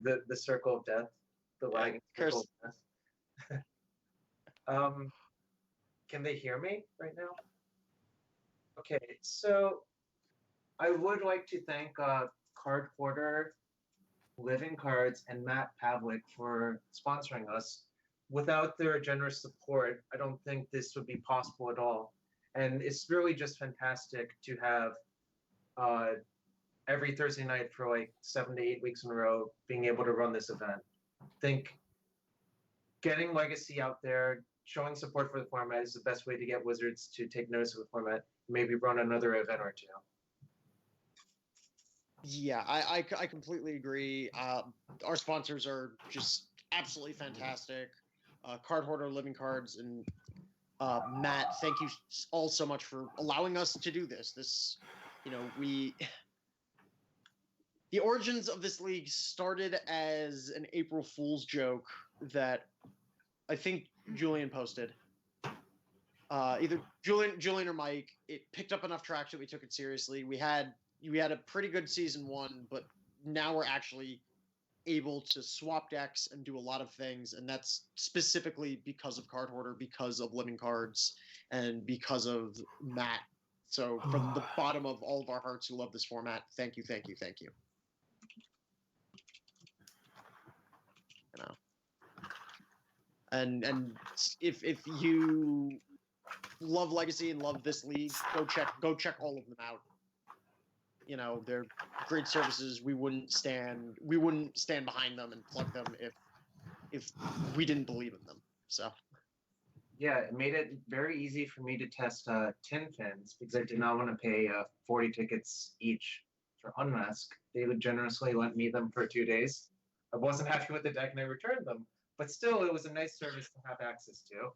the circle of death, the lagging circle of death. Can they hear me right now? Okay, so I would like to thank Card Hoarder, Living Cards, and Matt Pavlik for sponsoring us. Without their generous support, I don't think this would be possible at all. And it's really just fantastic to have every Thursday night for like 7 to 8 weeks in a row being able to run this event. I think getting Legacy out there, showing support for the format is the best way to get Wizards to take notice of the format, maybe run another event or two. Yeah, I completely agree. Our sponsors are just absolutely fantastic. Card Hoarder, Living Cards, and Matt, thank you all so much for allowing us to do this. The origins of this league started as an April Fool's joke that I think Julian posted. Either Julian or Mike. It picked up enough traction that we took it seriously. We had a pretty good season 1, but now we're actually able to swap decks and do a lot of things, and that's specifically because of Card Hoarder, because of Living Cards, and because of Matt. So from the bottom of all of our hearts who love this format, thank you, thank you, thank you. You know. And if you love Legacy and love this league, go check all of them out. You know, they're great services. We wouldn't stand behind them and plug them if we didn't believe in them. So yeah, it made it very easy for me to test tin fins because I did not want to pay 40 tickets each for Unmask. They would generously lend me them for 2 days. I wasn't happy with the deck and I returned them, but still, it was a nice service to have access to.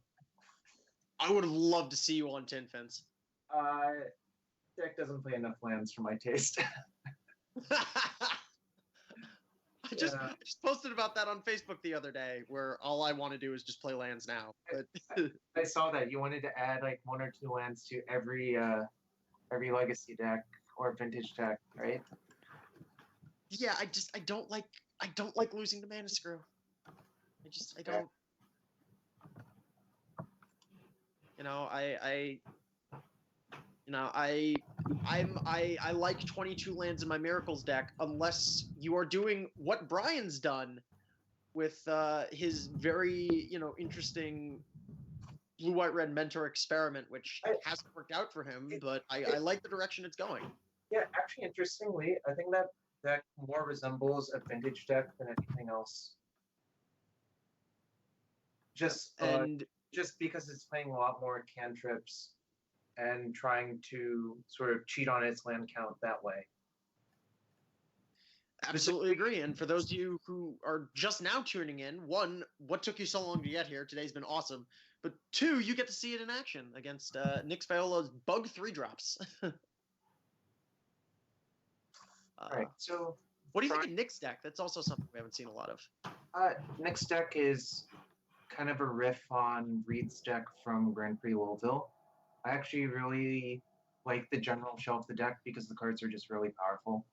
I would have loved to see you on tin fins. Deck doesn't play enough lands for my taste. I just posted about that on Facebook the other day, where all I want to do is just play lands now. But I saw that you wanted to add like 1 or 2 lands to every Legacy deck or Vintage deck, right? Yeah, I don't like losing to Mana Screw. I don't. You know, I like 22 lands in my Miracles deck, unless you are doing what Brian's done with his very, interesting blue-white-red mentor experiment, which hasn't worked out for him, but I like the direction it's going. Yeah, actually, interestingly, I think that deck more resembles a Vintage deck than anything else. Just because it's playing a lot more cantrips and trying to sort of cheat on its land count that way. Absolutely agree. And for those of you who are just now tuning in, 1, what took you so long to get here? Today's been awesome. But 2, you get to see it in action against Nick Feola's Bug 3-drops. All right, so what do you think of Nick's deck? That's also something we haven't seen a lot of. Nick's deck is kind of a riff on Reed's deck from Grand Prix Louisville. I actually really like the general shelf of the deck because the cards are just really powerful.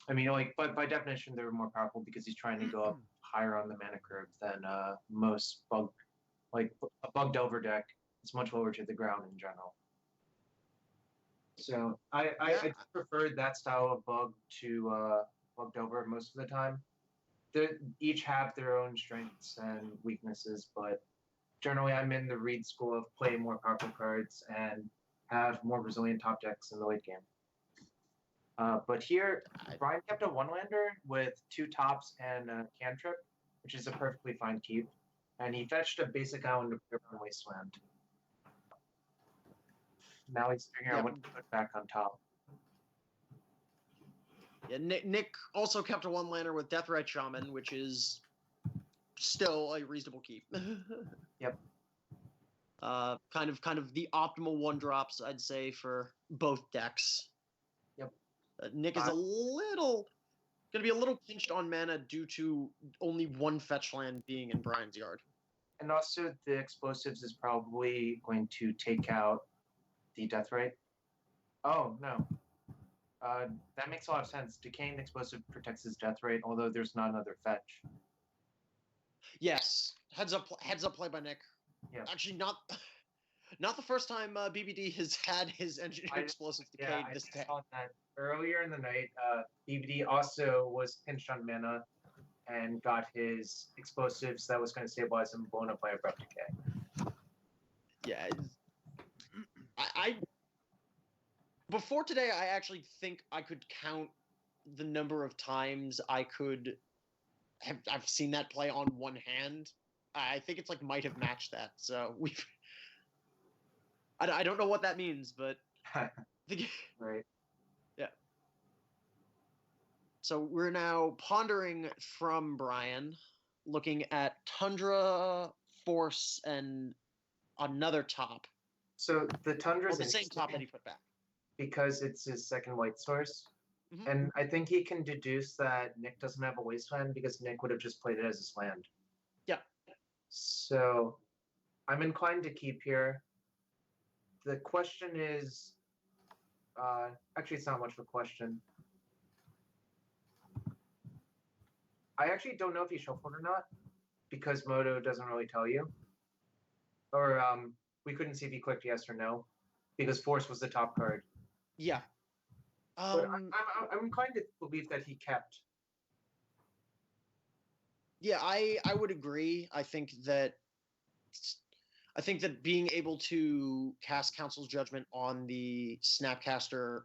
I mean, but by definition, they're more powerful because he's trying to go up higher on the mana curve than most bug. Like a Bug Delver deck is much lower to the ground in general. So I prefer that style of bug to Bug Delver most of the time. They each have their own strengths and weaknesses, but generally I'm in the Reed school of play more powerful cards and have more resilient top decks in the late game. But here, Brian kept a 1-lander with 2 tops and a cantrip, which is a perfectly fine keep. And he fetched a basic island to put on Wasteland. Now he's figuring out what to put back on top. Yeah, Nick also kept a 1-lander with Deathrite Shaman, which is still a reasonable keep. Yep. Kind of the optimal 1-drops, I'd say, for both decks. Yep. Nick is going to be a little pinched on mana due to only 1 fetch land being in Brian's yard. And also, the explosives is probably going to take out the Deathrite. Oh, no. That makes a lot of sense. Decaying Explosive protects his death rate, although there's not another fetch. Yes, heads up play by Nick. Yeah. Actually, not the first time BBD has had his Engineer Explosive decayed I this day. saw that earlier in the night. BBD also was pinched on mana and got his explosives that was going to stabilize him blown up by Abrupt Decay. Yeah, I before today, I actually think I could count the number of times I've seen that play on one hand. I think it's like might have matched that. So I don't know what that means, but Right. Yeah. So we're now pondering from Brian, looking at Tundra, Force, and another top. So the Tundra's the same top that he put back. Because it's his second white source. Mm-hmm. And I think he can deduce that Nick doesn't have a wasteland because Nick would have just played it as his land. Yeah. So I'm inclined to keep here. The question is, actually, it's not much of a question. I actually don't know if he shuffled or not because Moto doesn't really tell you. Or we couldn't see if he clicked yes or no because Force was the top card. Yeah. But I'm inclined to believe that he kept. Yeah, I would agree. I think that being able to cast Council's Judgment on the Snapcaster,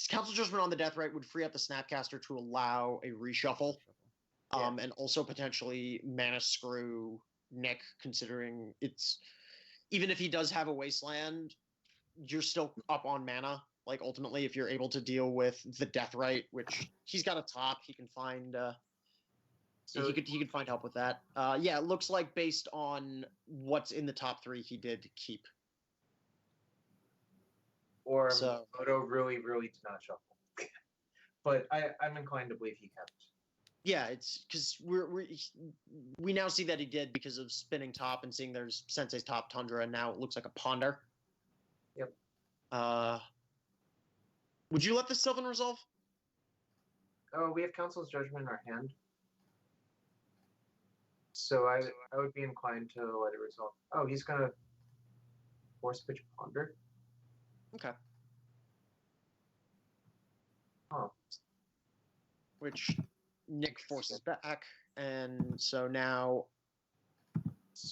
Council's Judgment on the death rate would free up the Snapcaster to allow a reshuffle, and also potentially mana screw Nick, considering it's even if he does have a wasteland, you're still up on mana. Like ultimately, if you're able to deal with the death rate, which he's got a top, he can find. So he could find help with that. Yeah, it looks like based on what's in the top three, he did keep. Or Moto really, really did not shuffle. But I'm inclined to believe he kept. Yeah, it's because we now see that he did because of spinning top and seeing there's Sensei's top Tundra, and now it looks like a Ponder. Yep. Would you let the Sylvan resolve? Oh, we have Council's Judgment in our hand. So I would be inclined to let it resolve. Oh, he's going to force pitch Ponder? Okay. Oh. Which Nick forces back, and so now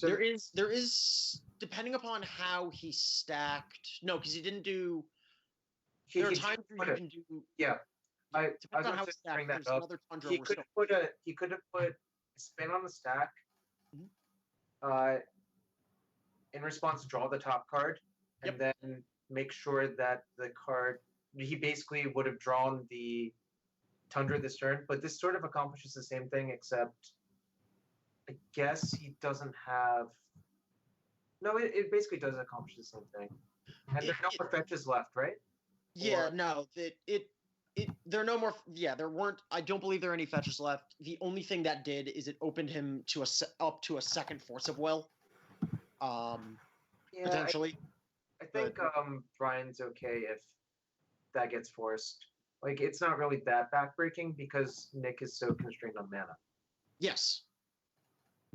there is depending upon how he stacked. No, because he didn't do. There are times where you can do. Yeah, I was on how just bring that up. Tundra He could have put a spin on the stack. Mm-hmm. In response, draw the top card, and then make sure that the card. He basically would have drawn the Tundra this turn, but this sort of accomplishes the same thing, except I guess he doesn't have. No, it basically does accomplish the same thing. And there are no more fetches left, right? Yeah, no, there are no more. Yeah, there weren't. I don't believe there are any fetches left. The only thing that did is it opened him to up to a second Force of Will. Potentially. I think Brian's okay if that gets forced. Like, it's not really that backbreaking because Nick is so constrained on mana. Yes.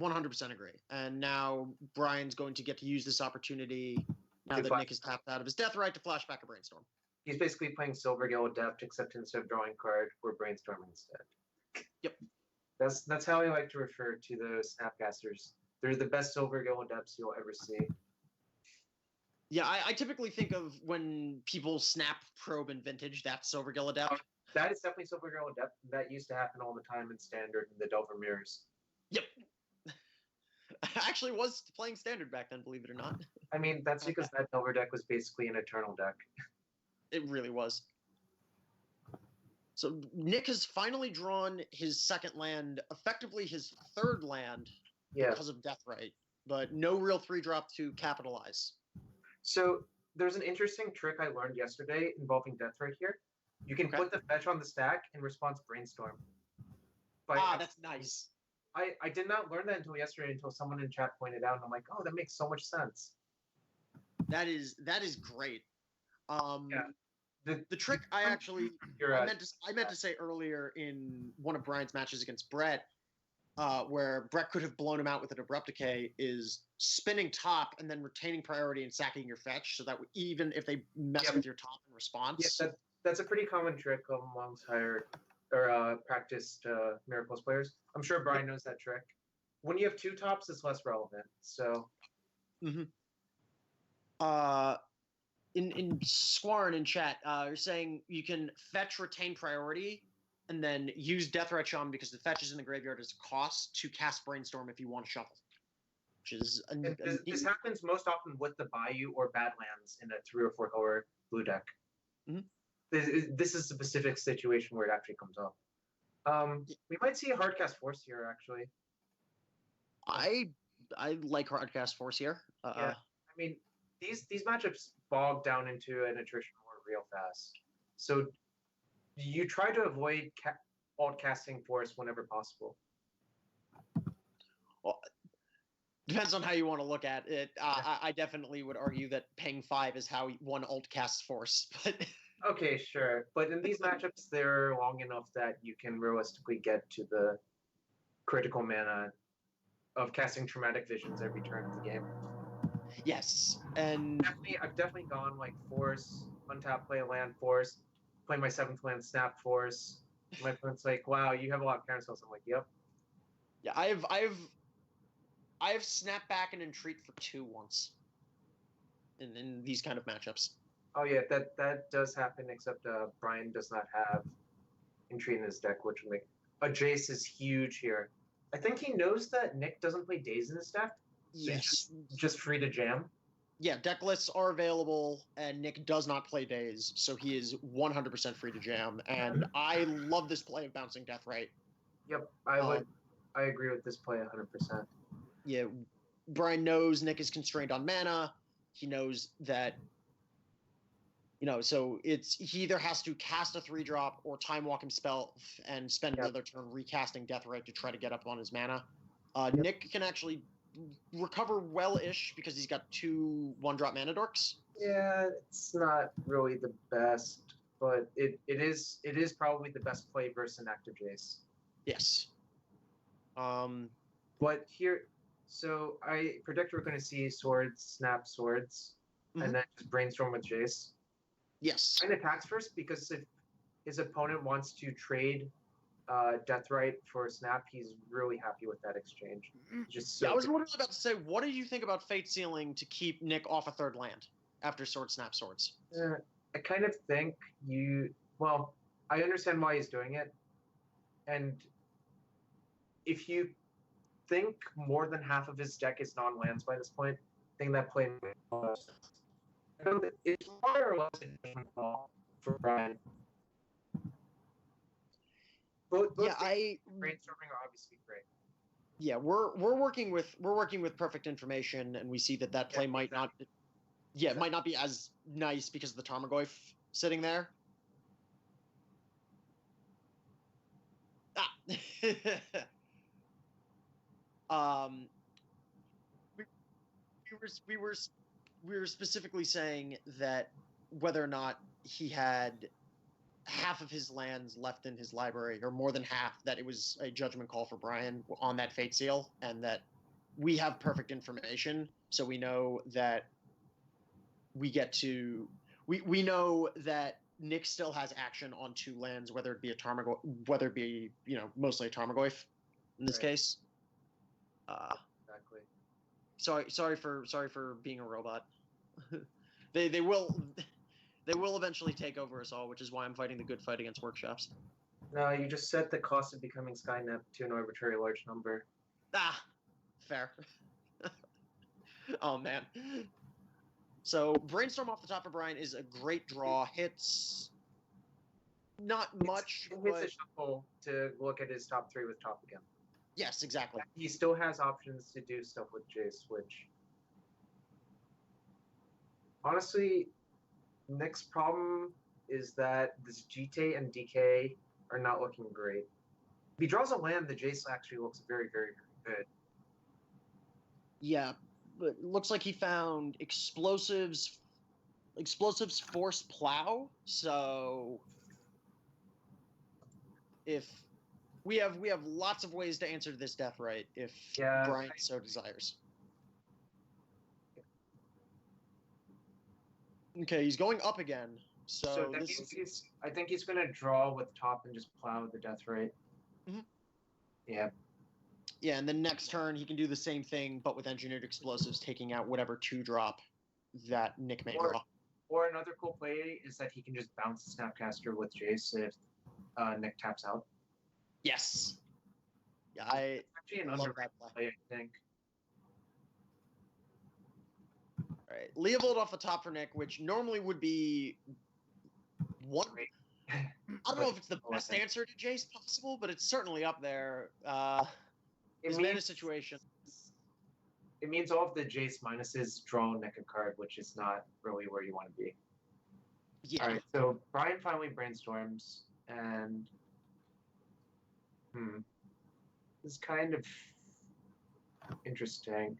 100% agree. And now Brian's going to get to use this opportunity now that Nick is tapped out of his death right to flash back a Brainstorm. He's basically playing Silvergill Adept, except instead of drawing card, we're brainstorming instead. Yep. That's how I like to refer to the Snapcasters. They're the best Silvergill Adepts you'll ever see. Yeah, I typically think of when people snap probe in Vintage, that's Silvergill Adept. That is definitely Silvergill Adept. That used to happen all the time in Standard in the Delver Mirrors. Yep. I actually was playing Standard back then, believe it or not. I mean, that's because that Delver deck was basically an Eternal deck. It really was. So Nick has finally drawn his second land, effectively his third land, because of Death Right, but no real 3-drop to capitalize. So there's an interesting trick I learned yesterday involving Death Right here. You can put the fetch on the stack in response Brainstorm. That's nice. I did not learn that until yesterday, until someone in chat pointed out, and I'm like, oh, that makes so much sense. That is great. The trick I actually You're I meant to say earlier in one of Brian's matches against Brett, where Brett could have blown him out with an abrupt decay, is spinning top and then retaining priority and sacking your fetch, so that even if they mess with your top in response. Yeah, that's a pretty common trick amongst higher or practiced Miracles players. I'm sure Brian knows that trick. When you have two tops, it's less relevant. So. Mm-hmm. In Squarn in chat, you're saying you can fetch retain priority and then use Death Right Shaman because the fetch is in the graveyard as a cost to cast Brainstorm if you want to shuffle. Which is this happens most often with the Bayou or Badlands in a 3 or 4 color blue deck. Mm-hmm. This is a specific situation where it actually comes up. We might see a Hardcast Force here, actually. I like Hardcast Force here. Yeah, I mean, these matchups bog down into an attrition war real fast. So you try to avoid alt casting Force whenever possible. Well, depends on how you want to look at it. I definitely would argue that paying 5 is how one alt casts Force, but. Okay, sure. But in these matchups, they're long enough that you can realistically get to the critical mana of casting Traumatic Visions every turn of the game. Yes, and I've definitely gone like Force, untap, play a land, Force, play my 7th land, snap, Force. My opponent's like, wow, you have a lot of counter spells. I'm like, yep. Yeah, I've snapped back and entreat for 2 once in these kind of matchups. Oh yeah, that does happen, except Brian does not have Entreat in his deck, which would make Jace is huge here. I think he knows that Nick doesn't play Daze in his deck, so yes, he's just free to jam. Yeah, deck lists are available, and Nick does not play Daze, so he is 100% free to jam. And I love this play of bouncing Death Right. Yep, I agree with this play 100%. Yeah, Brian knows Nick is constrained on mana. He knows that. So he either has to cast a 3-drop or time walk himself and spend another turn recasting Death Right to try to get up on his mana. Nick can actually recover well-ish because he's got 2 1-drop mana dorks. Yeah, it's not really the best, but it is probably the best play versus an active Jace. Yes. But here, so I predict we're going to see swords, snap swords, and then just brainstorm with Jace. Yes. Brian attacks first because if his opponent wants to trade Death Right for a snap, he's really happy with that exchange. Just I was literally about to say, what do you think about Fate Sealing to keep Nick off a 3rd land after Sword Snap Swords? I kind of think I understand why he's doing it, and if you think more than half of his deck is non-lands by this point, I think that play makes a lot of sense. It's more or less a different call for Brian. Both brainstorming are obviously great. Yeah, we're working with perfect information, and we see that play might not be as nice because of the Tarmogoyf sitting there. We were specifically saying that whether or not he had half of his lands left in his library, or more than half, that it was a judgment call for Brian on that Fate Seal, and that we have perfect information, so we know that we know that Nick still has action on 2 lands, whether it be mostly a Tarmogoyf in this case. Exactly. Sorry for being a robot. They will eventually take over us all, which is why I'm fighting the good fight against workshops. No, you just set the cost of becoming Skynet to an arbitrary large number. Fair. Oh man. So Brainstorm off the top of Brian is a great draw. Hits not much. It hits a shuffle to look at his top 3 with top again. Yes, exactly. He still has options to do stuff with Jace, which honestly, Nick's problem is that this GT and DK are not looking great. If he draws a land, the Jace actually looks very, very, very good. Yeah, but it looks like he found explosives explosives force plow, so if we have lots of ways to answer this death right if Brian so desires. Okay, he's going up again. So this I think he's going to draw with top and just plow the death right. Mm-hmm. Yeah. Yeah, and then next turn he can do the same thing, but with engineered explosives, taking out whatever 2-drop that Nick may draw. Or another cool play is that he can just bounce the Snapcaster with Jace if Nick taps out. Yes. Yeah, I actually an underrated play, I think. All right, Leovold off the top for Nick, which normally would be one. I don't know if it's the best answer to Jace possible, but it's certainly up there. His mana situation. It means all of the Jace minuses draw Nick a card, which is not really where you want to be. Yeah. All right, so Brian finally brainstorms, and this is kind of interesting.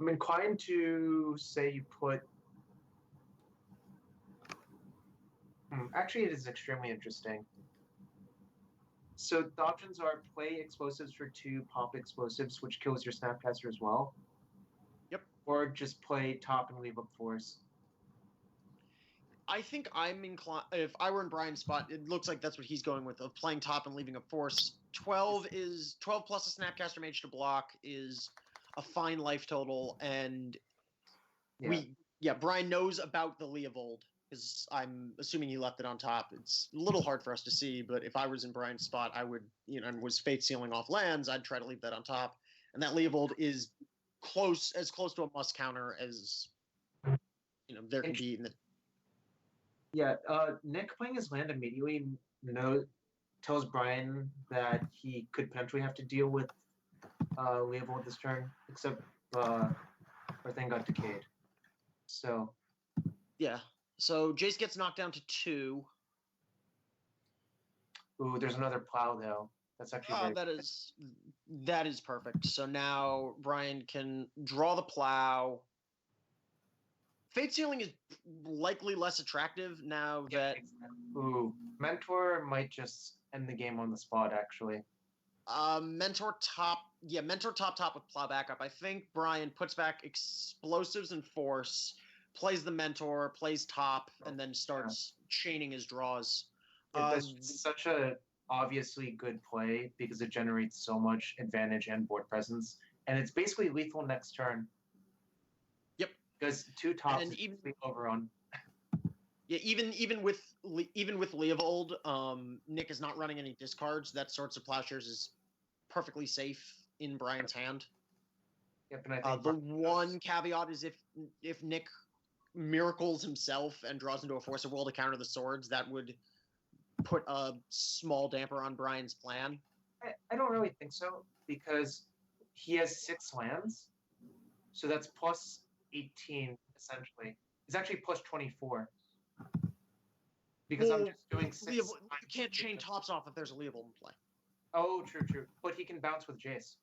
I'm inclined to say you put. Actually, it is extremely interesting. So the options are play explosives for 2, pop explosives, which kills your Snapcaster as well. Yep. Or just play top and leave up force. I think I'm inclined. If I were in Brian's spot, it looks like that's what he's going with, of playing top and leaving up force. 12 plus a Snapcaster Mage to block is a fine life total, and Brian knows about the Leovold. Because I'm assuming he left it on top. It's a little hard for us to see, but if I was in Brian's spot, I would, and was fate sealing off lands, I'd try to leave that on top. And that Leovold is as close to a must counter as there can be in the. Yeah, Nick playing his land immediately tells Brian that he could potentially have to deal with Leovold this turn, except our thing got decayed. So. Yeah. So Jace gets knocked down to 2. Ooh, there's another plow though. That's actually that is perfect. So now Brian can draw the plow. Fate Sealing is likely less attractive now that. Mentor might just end the game on the spot. Actually. Mentor top with plow backup. I think Brian puts back explosives and force. Plays the Mentor, plays top, and then starts chaining his draws. That's such a obviously good play because it generates so much advantage and board presence, and it's basically lethal next turn. Yep. Because 2 tops and even overrun. Yeah, even with Leovold, Nick is not running any discards. That Swords of Plowshares is perfectly safe in Brian's hand. Yep, and I think the one caveat is if Nick miracles himself and draws into a Force of Will to counter the swords, that would put a small damper on Brian's plan. I don't really think so, because he has 6 lands, so that's plus 18 essentially. It's actually plus 24. Because I'm just doing 6. You can't chain tops off if there's a Leovold in play. Oh, true. But he can bounce with Jace.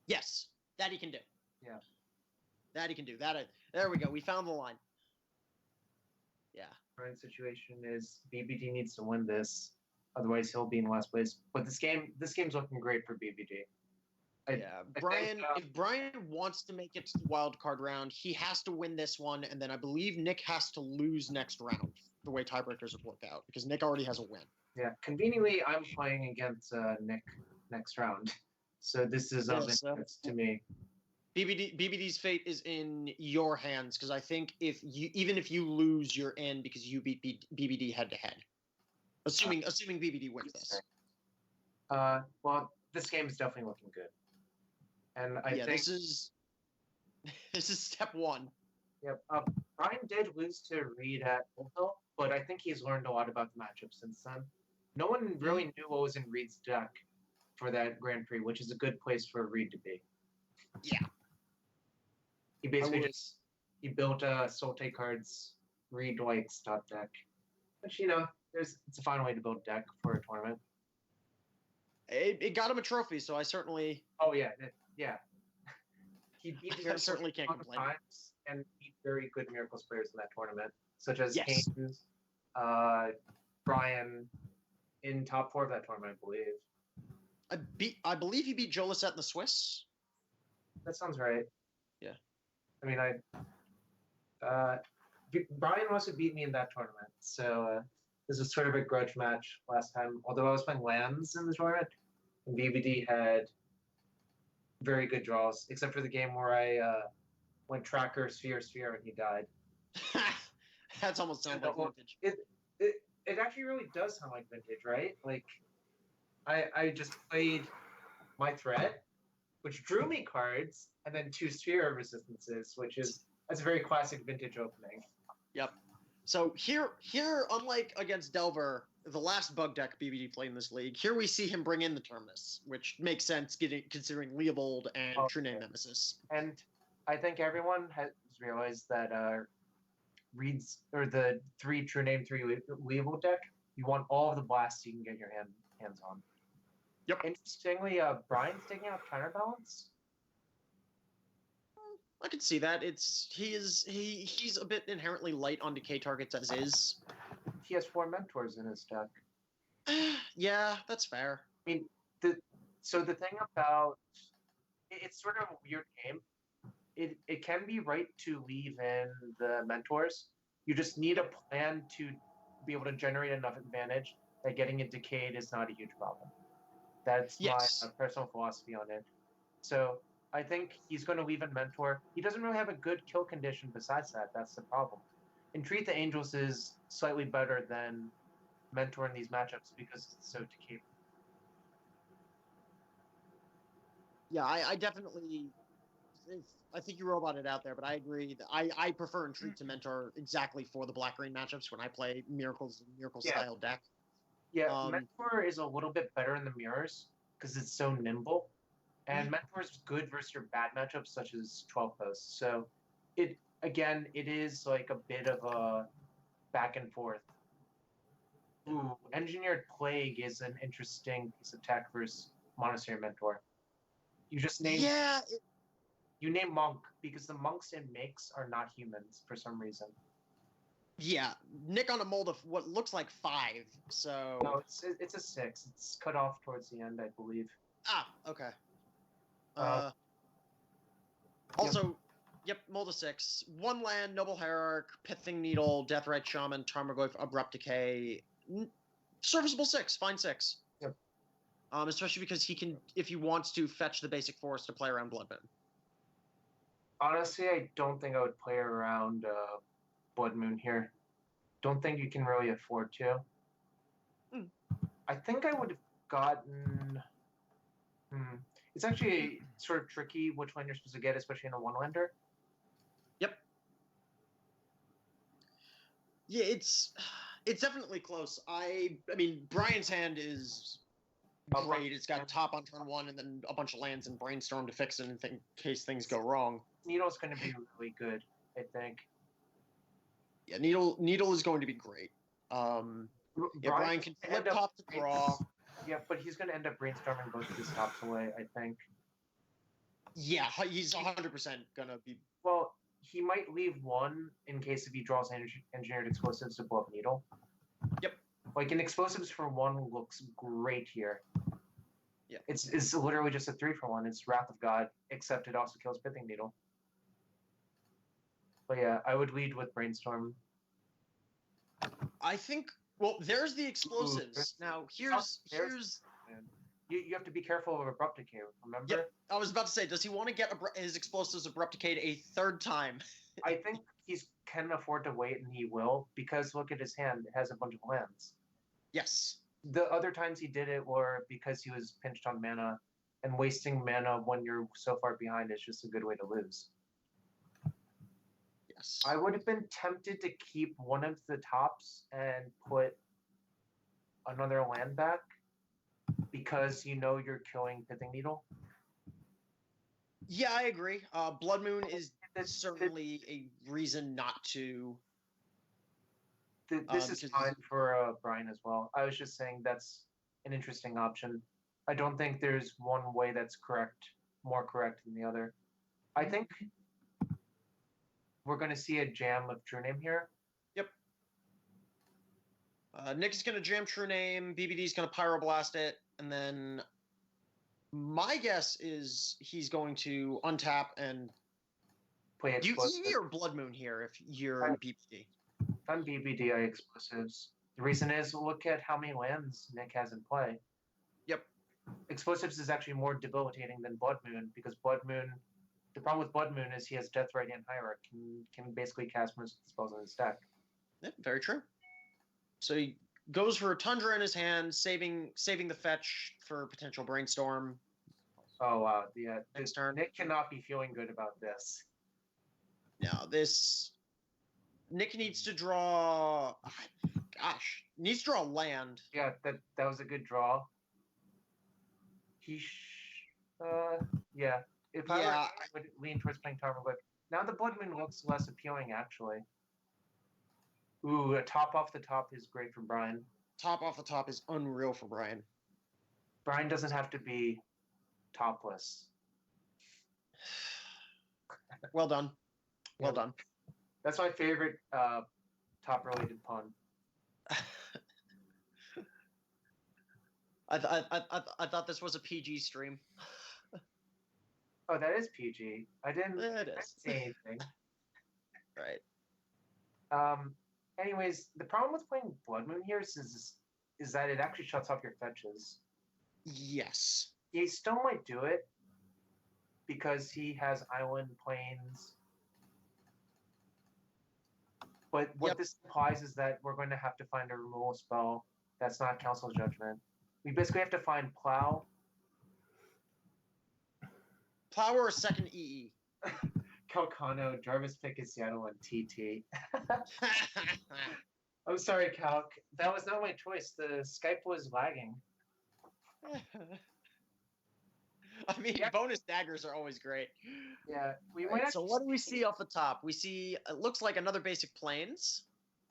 Yes, that he can do. Yeah. That he can do. There we go. We found the line. Yeah. Brian's situation is BBD needs to win this, otherwise he'll be in last place. But this game's looking great for BBD. If Brian wants to make it to the wild card round, he has to win this one, and then I believe Nick has to lose next round, the way tiebreakers would work out, because Nick already has a win. Yeah, conveniently, I'm playing against Nick next round, so this is of interest to me. BBD's fate is in your hands, because I think even if you lose, you're in because you beat BBD head to head. Assuming BBD wins this. Well, this game is definitely looking good, and I think this is step 1. Yep. Brian did lose to Reed at Bullhill, but I think he's learned a lot about the matchup since then. No one really knew what was in Reed's deck for that Grand Prix, which is a good place for Reed to be. Yeah. He basically he built Solte cards Reed likes top deck, which it's a fine way to build deck for a tournament. It got him a trophy, so I certainly. Oh yeah. He beat I certainly can't complain. Times, and beat very good Miracles players in that tournament, such as Yes. Haynes, Brian, in top 4 of that tournament, I believe. I believe he beat Joe Lissette in the Swiss. That sounds right. Yeah. I mean, Brian also beat me in that tournament, so this was sort of a grudge match last time. Although I was playing lands in the tournament, and BBD had very good draws, except for the game where I went tracker, sphere, sphere, and he died. That's almost sounds like vintage. It actually really does sound like vintage, right? Like, I just played my threat, which drew me cards, and then 2 sphere resistances, that's a very classic vintage opening. Yep. So here, unlike against Delver, the last bug deck BBD played in this league, here we see him bring in the Terminus, which makes sense considering Leovold and True Name Nemesis. And I think everyone has realized that reads or the 3 True Name 3 Leovold deck, you want all of the blasts you can get your hands on. Yep. Interestingly, Brian's taking out Counterbalance. I can see that. He's a bit inherently light on decay targets as is. He has 4 mentors in his deck. Yeah, that's fair. I mean, the thing about it's sort of a weird game. It can be right to leave in the mentors. You just need a plan to be able to generate enough advantage that getting it decayed is not a huge problem. That's my personal philosophy on it. So I think he's going to leave in Mentor. He doesn't really have a good kill condition besides that. That's the problem. Entreat the Angels is slightly better than Mentor in these matchups because it's so decayed. Yeah, I definitely... I think you robot it out there, but I agree. That I prefer Entreat to Mentor exactly for the black-green matchups when I play Miracle style deck. Yeah, Mentor is a little bit better in the mirrors because it's so nimble. And Mentor is good versus your bad matchups such as 12 posts. So it is like a bit of a back and forth. Ooh, Engineered Plague is an interesting piece of tech versus Monastery Mentor. You just name you name Monk because the monks in Mix are not humans for some reason. Yeah, Nick on a mold of what looks like 5. So no, it's a 6. It's cut off towards the end, I believe. Ah, okay. Also, yep, mold of 6. 1 land, Noble Hierarch, Pithing Needle, Deathrite Shaman, Tarmogoyf, Abrupt Decay. Serviceable 6, fine 6. Yep. Especially because he can, if he wants to, fetch the basic force to play around Blood Moon. Honestly, I don't think I would play around Blood Moon here. Don't think you can really afford to. I think I would have gotten... It's actually sort of tricky which land you're supposed to get, especially in a 1-lander. Yep. Yeah, it's definitely close. I mean, Brian's hand is great. It's got top on turn 1 and then a bunch of lands and Brainstorm to fix it in case things go wrong. Needle's going to be really good, I think. Yeah, Needle is going to be great. Brian can flip top to draw. Yeah, but he's going to end up brainstorming both of his tops away, I think. Yeah, he's 100% going to be... Well, he might leave 1 in case if he draws engineered explosives to blow up Needle. Yep. Like, an explosives for 1 looks great here. Yeah. It's literally just a 3-for-1. It's Wrath of God, except it also kills Pithing Needle. But yeah, I would lead with Brainstorm. I think... Well, there's the explosives. Now, here's... You have to be careful of Abrupt Decay, remember? Yep. I was about to say, does he want to get his explosives Abrupt Decayed a 3rd time? I think he can afford to wait, and he will, because look at his hand. It has a bunch of lands. Yes. The other times he did it were because he was pinched on mana, and wasting mana when you're so far behind is just a good way to lose. Yes. I would have been tempted to keep one of the tops and put another land back because you know you're killing Pithing Needle. Yeah, I agree. Blood Moon is certainly a reason not to. This is fine for Brian as well. I was just saying that's an interesting option. I don't think there's one way that's more correct than the other. I think we're going to see a jam of True Name here. Yep. Nick is going to jam True Name. BBD is going to Pyroblast it, and then my guess is he's going to untap and Play do you explosives. EE or Blood Moon here if you're I'm- BBD? If I'm BBD, I explosives. The reason is look at how many lands Nick has in play. Yep. Explosives is actually more debilitating than Blood Moon because Blood Moon. The problem with Blood Moon is he has Death Radiant Hierarch, can basically cast most of the spells on his deck. Yeah, very true. So he goes for a Tundra in his hand, saving the fetch for potential Brainstorm. Oh wow, yeah. Next turn. Nick cannot be feeling good about this. Now this Nick needs to draw. Needs to draw land. Yeah, that was a good draw. Yeah. If I were, I would lean towards playing Tarmogoyf. Now the Blood Moon looks less appealing, actually. Ooh, a top off the top is great for Brian. Top off the top is unreal for Brian. Brian doesn't have to be topless. Well done. Well done. That's my favorite top-related pun. I thought this was a PG stream. Oh, that is PG. I didn't say anything. Right. Anyways, the problem with playing Blood Moon here is that it actually shuts off your fetches. Yes. He still might do it because he has Island Plains. But what this implies is that we're going to have to find a removal spell that's not Council Judgment. We basically have to find Plow. Plow or a second EE. Calcano, Jarvis Pick is Seattle, and TT. I'm sorry, Calc. That was not my choice. The Skype was lagging. I mean, bonus daggers are always great. Yeah, we might. So what do we see off the top? We see it looks like another basic plains,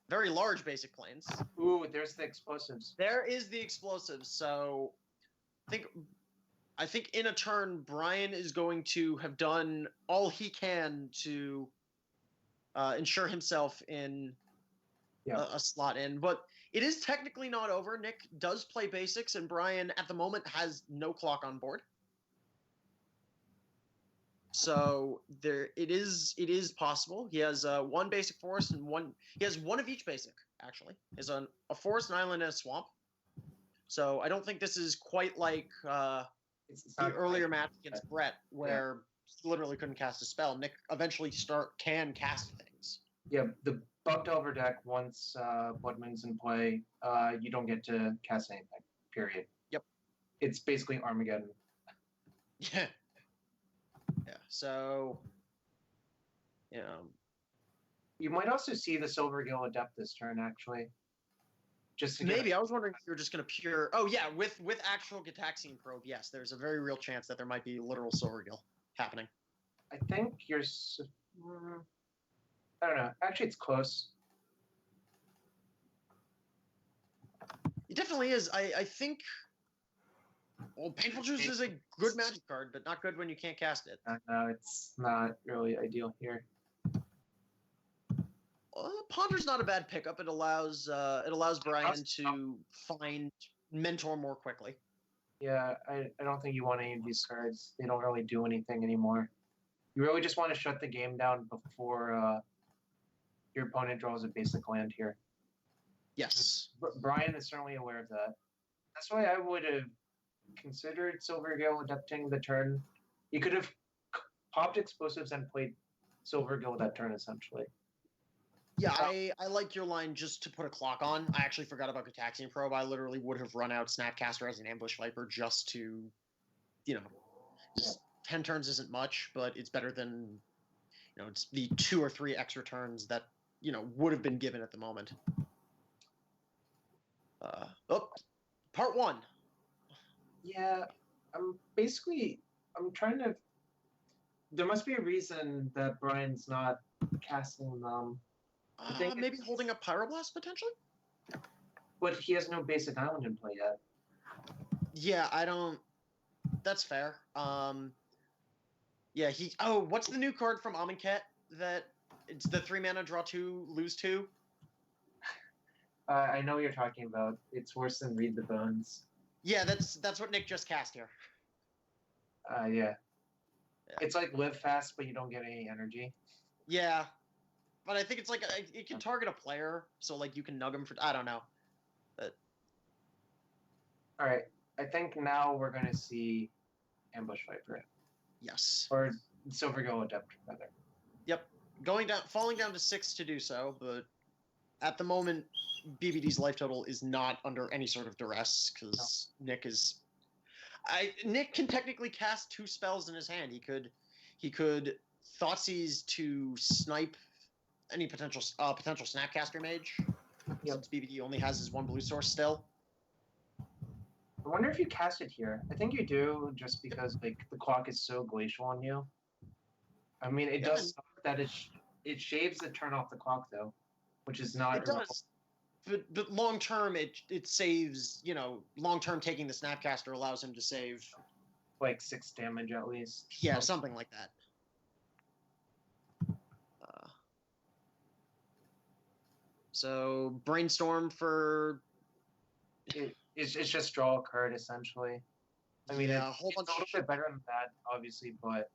very large basic plains. Ooh, there's the explosives. There is the explosives. So, I think in a turn, Brian is going to have done all he can to ensure himself in a slot in. But it is technically not over. Nick does play basics, and Brian at the moment has no clock on board. So it is possible. He has one basic forest and he has one of each basic, actually. He has a forest, an island, and a swamp. So I don't think this is quite like the earlier match against Brett, where he literally couldn't cast a spell. Nick eventually can cast things. Yeah, the Buck Delver deck, once Blood Moon's in play, you don't get to cast anything, period. Yep. It's basically Armageddon. Yeah. Yeah, so, you might also see the Silvergill Adept this turn, actually. Just to maybe. I was wondering if you were just going to pure... Oh, yeah, with actual Gitaxian Probe, yes, there's a very real chance that there might be literal Silvergill happening. I think you're... I don't know. Actually, it's close. It definitely is. I think... Well, Painful Juice is a good magic card, but not good when you can't cast it. No, it's not really ideal here. Ponder's not a bad pickup. It allows Brian to find Mentor more quickly. Yeah, I don't think you want any of these cards. They don't really do anything anymore. You really just want to shut the game down before your opponent draws a basic land here. Yes. Brian is certainly aware of that. That's why I would have considered Silvergill adapting the turn. You could have popped explosives and played Silvergill that turn, essentially. Yeah, I like your line just to put a clock on. I actually forgot about Gitaxian Probe. I literally would have run out Snapcaster as an Ambush Viper just to, 10 turns isn't much, but it's better than, it's the 2 or 3 extra turns that, would have been given at the moment. Part 1. Yeah, I'm trying to... There must be a reason that Brian's not casting them. Maybe holding up Pyroblast, potentially? But he has no basic island in play yet. Yeah, I don't... That's fair. Yeah, what's the new card from Amonkhet that It's the 3 mana, draw 2, lose 2. I know what you're talking about. It's worse than Read the Bones. Yeah, that's what Nick just cast here. Yeah. Yeah. It's like live fast, but you don't get any energy. Yeah, but I think it's like it can target a player, so like you can nug him for. I don't know. All right. I think now we're gonna see Ambush Viper Yes. or Silver Go Adept rather. Yep. Falling down to 6 to do so, but at the moment, BBD's life total is not under any sort of duress because Nick can technically cast 2 spells in his hand. He could Thoughtseize to snipe any potential Snapcaster Mage. Yep. Since BBD only has his 1 blue source still. I wonder if you cast it here. I think you do, just because like the clock is so glacial on you. I mean, it does suck that it shaves the turn off the clock though, which is not. It does. But long term, it saves. Long term taking the Snapcaster allows him to save like 6 damage at least. Yeah, something like that. So brainstorm for. It's just draw a card essentially. I mean, yeah, it's a little bit better than that, obviously, but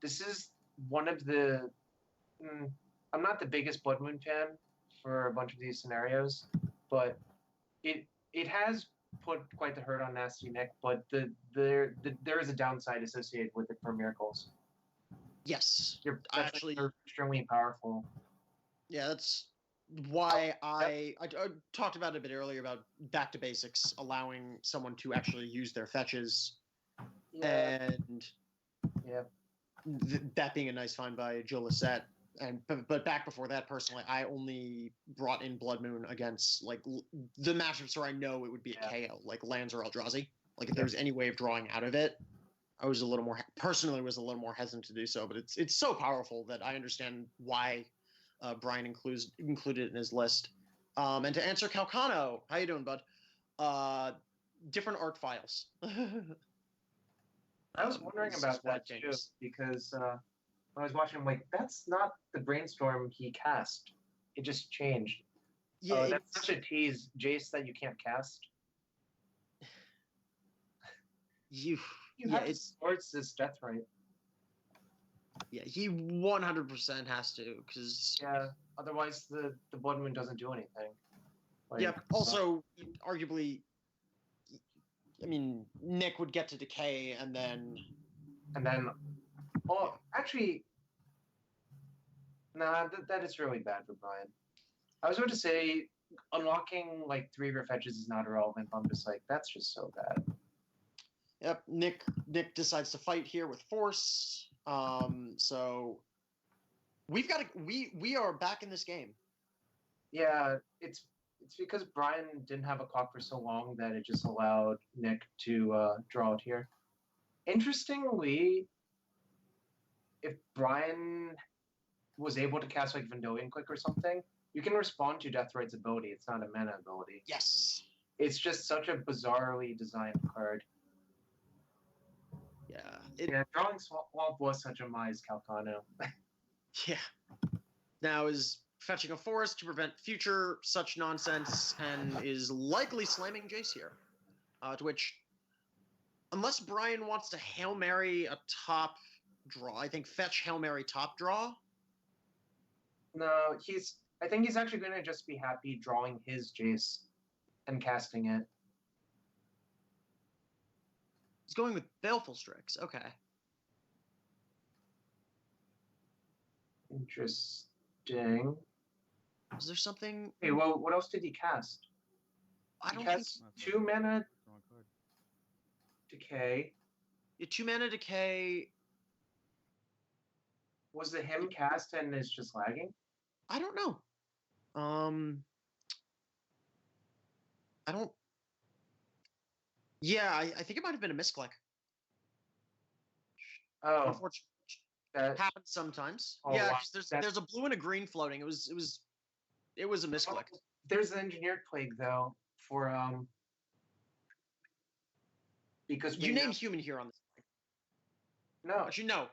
this is one of the. I'm not the biggest Blood Moon fan for a bunch of these scenarios, but it has put quite the hurt on Nasty Nick. But there is a downside associated with it for miracles. Yes, You're actually extremely powerful. Yeah, that's why I talked about it a bit earlier about back to basics, allowing someone to actually use their fetches, and that being a nice find by Joe Lissette. But back before that, personally, I only brought in Blood Moon against like the matchups where I know it would be a KO, like lands or Eldrazi. Like if there was any way of drawing out of it, I was a little more hesitant to do so. But it's so powerful that I understand why Brian included it in his list. And to answer Calcano, how you doing, bud? Different art files. I was wondering about that too, because when I was watching, I'm like, that's not the brainstorm he cast. It just changed. Yeah, that's such a tease, Jace, that you can't cast. You have to source this death right. Yeah, he 100% has to, because otherwise the Blood Moon doesn't do anything. Like, yeah. Also, arguably, I mean, Nick would get to decay, and then, well, actually, nah, that is really bad for Brian. I was going to say unlocking like 3 of your fetches is not irrelevant. I'm just like, that's just so bad. Yep, Nick decides to fight here with force. So we are back in this game. Yeah, it's because Brian didn't have a clock for so long that it just allowed Nick to draw it here. Interestingly, if Brian was able to cast like Vendovian Click or something, you can respond to Deathright's ability. It's not a mana ability. Yes. It's just such a bizarrely designed card. Yeah. Drawing Swamp was such a Mize Calcano. Yeah. Now is fetching a forest to prevent future such nonsense, and is likely slamming Jace here. To which, unless Brian wants to Hail Mary a top draw, I think fetch Hail Mary top draw. No, I think he's actually going to just be happy drawing his Jace and casting it. He's going with Baleful Strix. Okay. Interesting. Is there something? Hey, well, what else did he cast? I don't think 2 mana decay. Yeah, 2 mana decay. Was the him cast and is just lagging? I don't know. I don't. Yeah, I think it might have been a misclick. Oh, unfortunately, that happens sometimes. Oh, yeah, because there's a blue and a green floating. It was a misclick. There's an engineered plague though for because you named human here on this. No, but you know.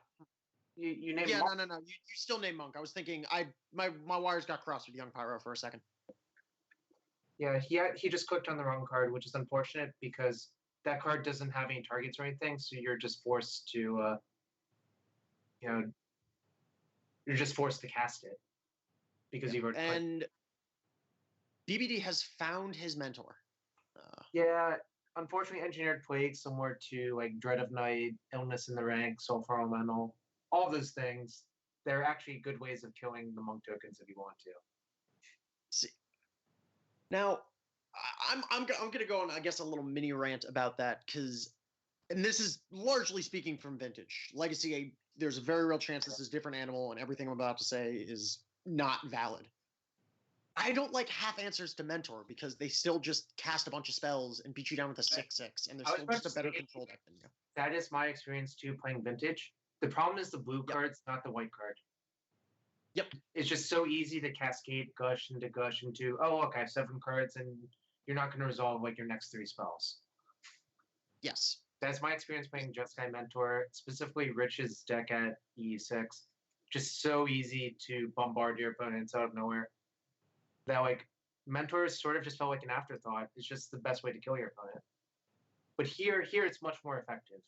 You name Yeah, Monk. no. You still name Monk. I was thinking my wires got crossed with Young Pyro for a second. Yeah, he just clicked on the wrong card, which is unfortunate because that card doesn't have any targets or anything, so you're just forced to, you know, you're just forced to cast it because you've already. And BBD has found his mentor. Yeah, unfortunately, Engineered Plague, similar to like Dread of Night, Illness in the Rank, Sulfur Elemental, all those things, they're actually good ways of killing the Monk tokens if you want to. See, now I'm gonna go on, I guess, a little mini rant about that because, and this is largely speaking from Vintage Legacy. There's a very real chance this is a different animal, and everything I'm about to say is not valid. I don't like half answers to Mentor because they still just cast a bunch of spells and beat you down with a 6/6, and they're still just a better control deck than you. That is my experience too playing Vintage. The problem is the blue card's not the white card. Yep. It's just so easy to cascade gush into, oh, look, I have 7 cards, and you're not going to resolve like your next 3 spells. Yes. That's my experience playing Jeskai Mentor, specifically Rich's deck at E6. Just so easy to bombard your opponents out of nowhere. That like Mentors sort of just felt like an afterthought. It's just the best way to kill your opponent. But here it's much more effective.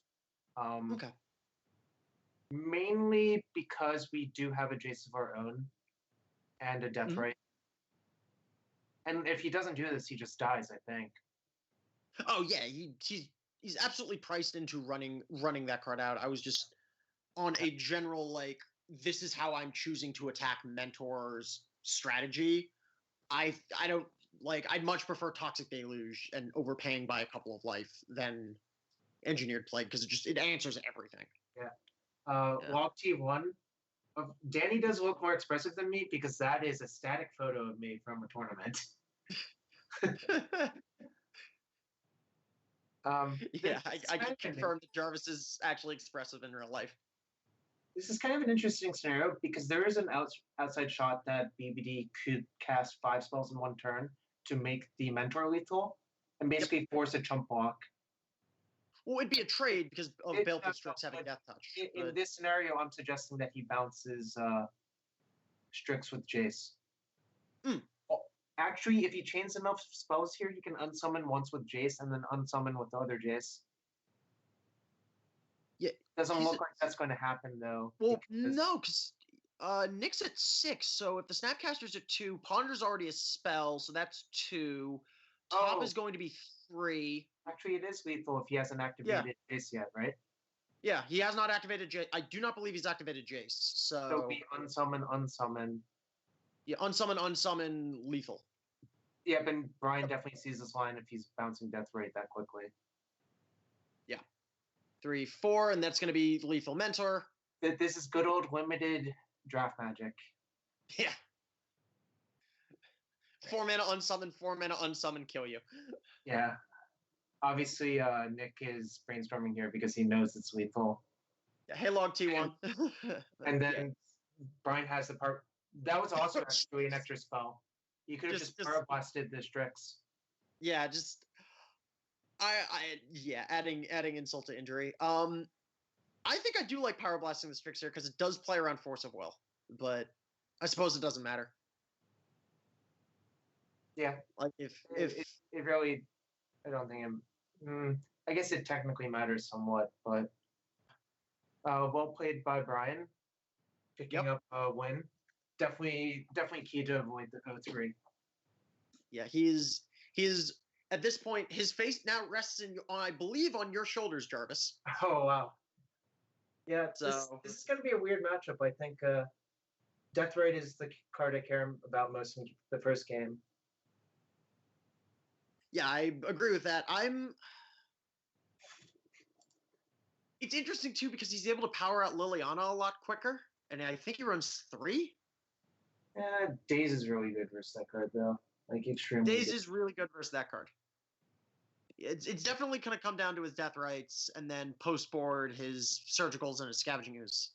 Okay. Mainly because we do have a Jace of our own and a Deathrite. And if he doesn't do this, he just dies, I think. Oh yeah, he's absolutely priced into running that card out. I was just on a general like, this is how I'm choosing to attack Mentor's strategy. I don't like. I'd much prefer Toxic Deluge and overpaying by a couple of life than Engineered Plague because it answers everything. Yeah. Log T1. Danny does look more expressive than me because that is a static photo of me from a tournament. Yeah, I can confirm that Jarvis is actually expressive in real life. This is kind of an interesting scenario because there is an outside shot that BBD could cast 5 spells in one turn to make the Mentor lethal and basically force a chump block. Well, it'd be a trade because of Baleful Strix having Death Touch. In this scenario, I'm suggesting that he bounces Strix with Jace. Actually, if he chains enough spells here, he can unsummon once with Jace and then unsummon with the other Jace. Yeah, doesn't look like that's going to happen though. Well, no, because Nick's at 6. So if the Snapcaster's at 2, Ponder's already a spell, so that's 2. Top is going to be 3. Actually, it is lethal if he hasn't activated Jace yet, right? Yeah, he has not activated Jace. I do not believe he's activated Jace. So it'll be unsummon. Yeah, unsummon, lethal. Yep, and Brian definitely sees this line if he's bouncing Deathrite that quickly. Yeah. 3, 4, and that's going to be lethal Mentor. This is good old limited draft magic. Yeah. 4 mana unsummon, 4 mana unsummon, kill you. Yeah. Obviously, Nick is brainstorming here because he knows it's lethal. Yeah, hey, log T1. And then Brian has the part. That was also actually an extra spell. You could have just Parablasted the Strix. Yeah, just adding insult to injury. I think I do like Pyroblasting the Strix here because it does play around Force of Will, but I suppose it doesn't matter. Yeah, like if it really, I don't think I guess it technically matters somewhat, but well played by Brian, picking up a win. Definitely key to avoid the 0-3. Yeah, he is at this point. His face now rests I believe, on your shoulders, Jarvis. Oh wow. Yeah, this is going to be a weird matchup. I think Deathrite is the card I care about most in the first game. Yeah, I agree with that. It's interesting too because he's able to power out Liliana a lot quicker, and I think he runs 3. Yeah, Daze is really good versus that card though. Like extremely. Daze is really good versus that card. It's definitely going to come down to his Deathrites and then post board his Surgicals and his Scavenging Ooze.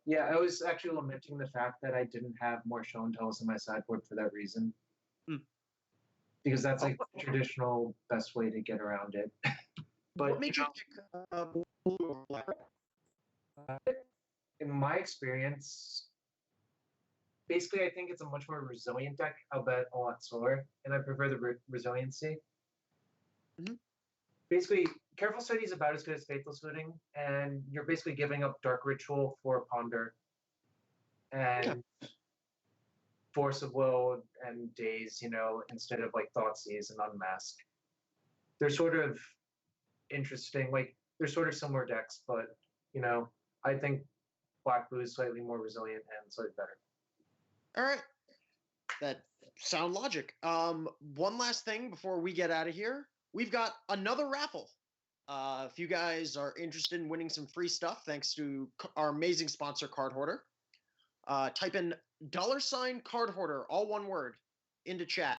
Yeah, I was actually lamenting the fact that I didn't have more Show and Tells in my sideboard for that reason. Because that's like the traditional best way to get around it. But what made you pick blue or black? In my experience, basically, I think it's a much more resilient deck. I'll bet a lot slower, and I prefer the resiliency. Mhm. Basically, Careful Study is about as good as Faithless Looting, and you're basically giving up Dark Ritual for Ponder, and Force of Will and Daze, instead of like Thoughtseize and Unmask. They're sort of interesting. Like they're sort of similar decks, but I think Black Blue is slightly more resilient and slightly better. All right. That sound logic. One last thing before we get out of here. We've got another raffle. If you guys are interested in winning some free stuff, thanks to our amazing sponsor, Card Hoarder, type in $card hoarder, all one word, into chat.